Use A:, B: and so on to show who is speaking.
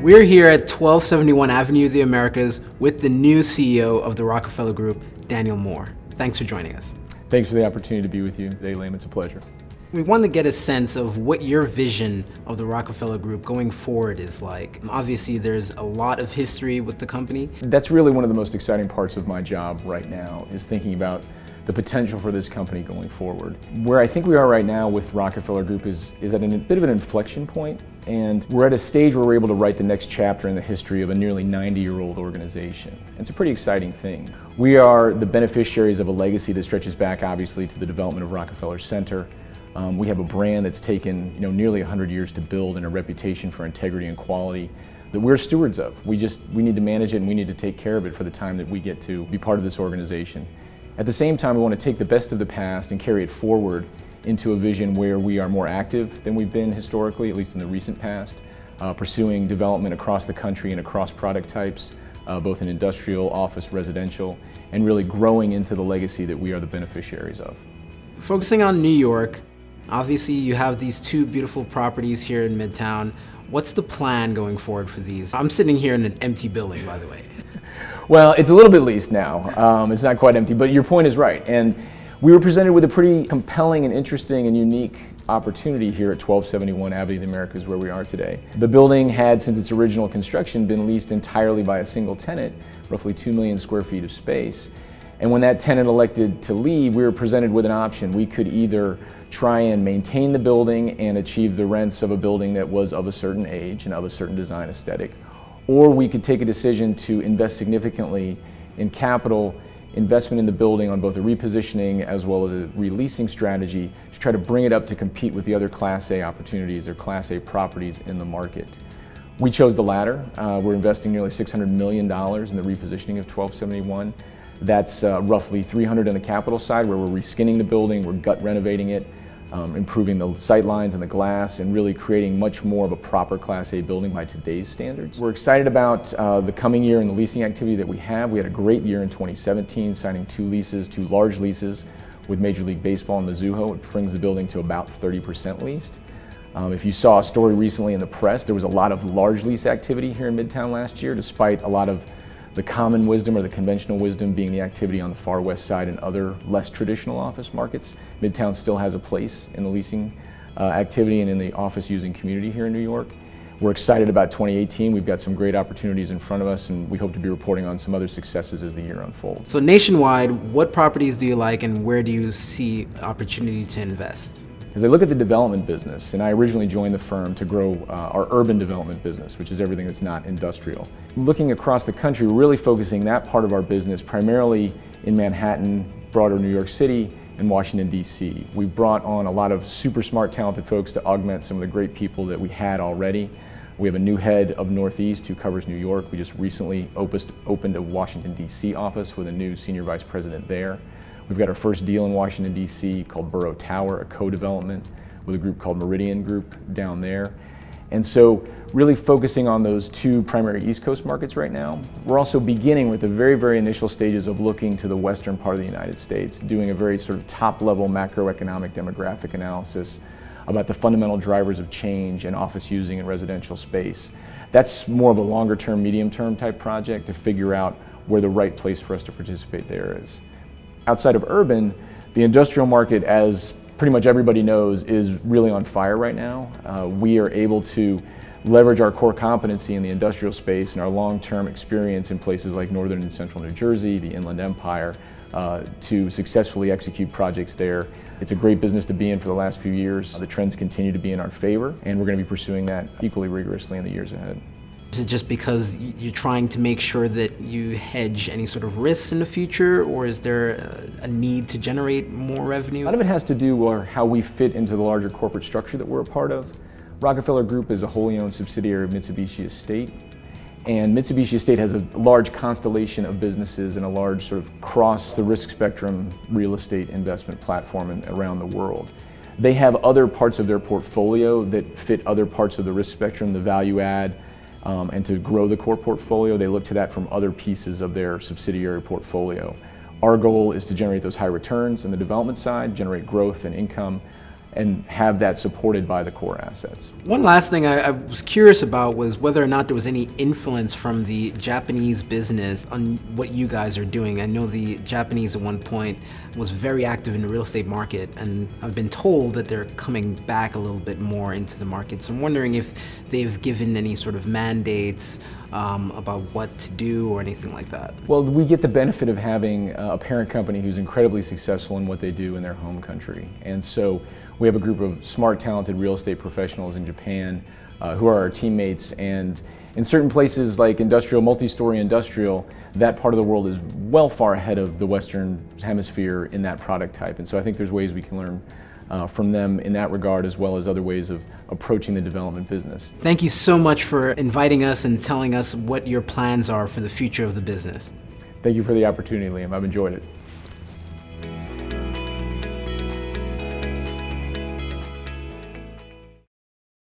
A: We're here at 1271 Avenue of the Americas with the new CEO of the Rockefeller Group, Daniel Moore. Thanks for joining us.
B: Thanks for the opportunity to be with you today, Liam. It's a pleasure.
A: We want to get a sense of what your vision of the Rockefeller Group going forward is like. Obviously, there's a lot of history with the company.
B: That's really one of the most exciting parts of my job right now, is thinking about the potential for this company going forward. Where I think we are right now with Rockefeller Group is at a bit of an inflection point, and we're at a stage where we're able to write the next chapter in the history of a nearly 90-year-old organization. It's a pretty exciting thing. We are the beneficiaries of a legacy that stretches back, obviously, to the development of Rockefeller Center. We have a brand that's taken nearly 100 years to build, and a reputation for integrity and quality that we're stewards of. We need to manage it, and we need to take care of it for the time that we get to be part of this organization. At the same time, we want to take the best of the past and carry it forward into a vision where we are more active than we've been historically, at least in the recent past, pursuing development across the country and across product types, both in industrial, office, residential, and really growing into the legacy that we are the beneficiaries of.
A: Focusing on New York, obviously you have these two beautiful properties here in Midtown. What's the plan going forward for these? I'm sitting here in an empty building, by the way.
B: Well, it's a little bit leased now. It's not quite empty, but your point is right. And we were presented with a pretty compelling and interesting and unique opportunity here at 1271 Avenue of the Americas, where we are today. The building had, since its original construction, been leased entirely by a single tenant, roughly 2 million square feet of space. And when that tenant elected to leave, we were presented with an option. We could either try and maintain the building and achieve the rents of a building that was of a certain age and of a certain design aesthetic, or we could take a decision to invest significantly in capital investment in the building on both a repositioning as well as a releasing strategy to try to bring it up to compete with the other Class A opportunities or Class A properties in the market. We chose the latter. We're investing nearly $600 million in the repositioning of 1271. That's roughly $300 on the capital side, where we're reskinning the building, we're gut renovating it, improving the sight lines and the glass, and really creating much more of a proper Class A building by today's standards. We're excited about the coming year and the leasing activity that we have. We had a great year in 2017, signing two large leases with Major League Baseball and Mizuho. It brings the building to about 30% leased. If you saw a story recently in the press, there was a lot of large lease activity here in Midtown last year, despite a lot of the common wisdom or the conventional wisdom being the activity on the far west side and other less traditional office markets. Midtown still has a place in the leasing activity and in the office using community here in New York. We're excited about 2018. We've got some great opportunities in front of us, and we hope to be reporting on some other successes as the year unfolds.
A: So nationwide, what properties do you like and where do you see opportunity to invest?
B: As I look at the development business, and I originally joined the firm to grow our urban development business, which is everything that's not industrial. Looking across the country, we're really focusing that part of our business primarily in Manhattan, broader New York City, and Washington, D.C. We've brought on a lot of super smart, talented folks to augment some of the great people that we had already. We have a new head of Northeast who covers New York. We just recently opened a Washington, D.C. office with a new senior vice president there. We've got our first deal in Washington, D.C. called Borough Tower, a co-development with a group called Meridian Group down there. And so really focusing on those two primary East Coast markets right now. We're also beginning with the very, very initial stages of looking to the western part of the United States, doing a very sort of top-level macroeconomic demographic analysis about the fundamental drivers of change in office using and residential space. That's more of a longer-term, medium-term type project to figure out where the right place for us to participate there is. Outside of urban, the industrial market, as pretty much everybody knows, is really on fire right now. We are able to leverage our core competency in the industrial space and our long-term experience in places like northern and central New Jersey, the Inland Empire, to successfully execute projects there. It's a great business to be in for the last few years. The trends continue to be in our favor, and we're going to be pursuing that equally rigorously in the years ahead.
A: Is it just because you're trying to make sure that you hedge any sort of risks in the future, or is there a need to generate more revenue?
B: A lot of it has to do with how we fit into the larger corporate structure that we're a part of. Rockefeller Group is a wholly owned subsidiary of Mitsubishi Estate, and Mitsubishi Estate has a large constellation of businesses and a large sort of cross the risk spectrum real estate investment platform around the world. They have other parts of their portfolio that fit other parts of the risk spectrum, the value add, and to grow the core portfolio, they look to that from other pieces of their subsidiary portfolio. Our goal is to generate those high returns on the development side, generate growth and income, and have that supported by the core assets.
A: One last thing I was curious about was whether or not there was any influence from the Japanese business on what you guys are doing. I know the Japanese at one point was very active in the real estate market, and I've been told that they're coming back a little bit more into the market. So I'm wondering if they've given any sort of mandates about what to do or anything like that.
B: Well, we get the benefit of having a parent company who's incredibly successful in what they do in their home country. And so we have a group of smart, talented real estate professionals in Japan who are our teammates. And in certain places like industrial, multi-story industrial, that part of the world is well far ahead of the Western hemisphere in that product type. And so I think there's ways we can learn from them in that regard, as well as other ways of approaching the development business.
A: Thank you so much for inviting us and telling us what your plans are for the future of the business.
B: Thank you for the opportunity, Liam. I've enjoyed it.